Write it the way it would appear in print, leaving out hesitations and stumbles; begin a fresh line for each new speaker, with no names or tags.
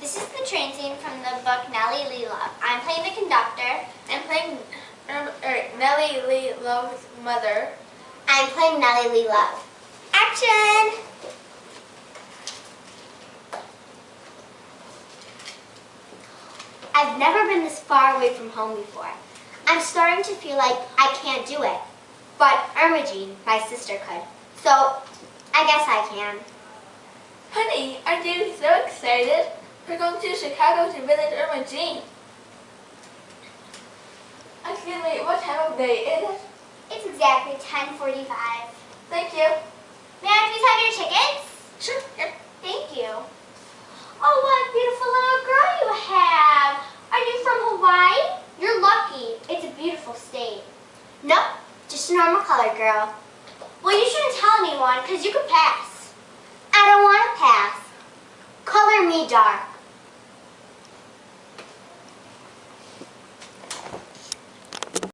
This is the train scene from the book Nellie Lee Love. I'm playing the conductor.
I'm playing Nellie Lee Love's mother.
I'm playing Nellie Lee Love. Action! I've never been this far away from home before. I'm starting to feel like I can't do it. But Ermagene, my sister, could. So, I guess I can.
Honey, aren't you so excited? We're going to Chicago to visit Ermagene. Excuse me, what time of day is it?
It's exactly 10:45.
Thank you.
May I please have your tickets?
Sure. Here.
Thank you. Oh, what a beautiful little girl you have. Are you from Hawaii? You're lucky. It's a beautiful state. Nope, just a normal colored girl. Well, you shouldn't tell anyone because you could pass. I don't want to pass. Color me dark.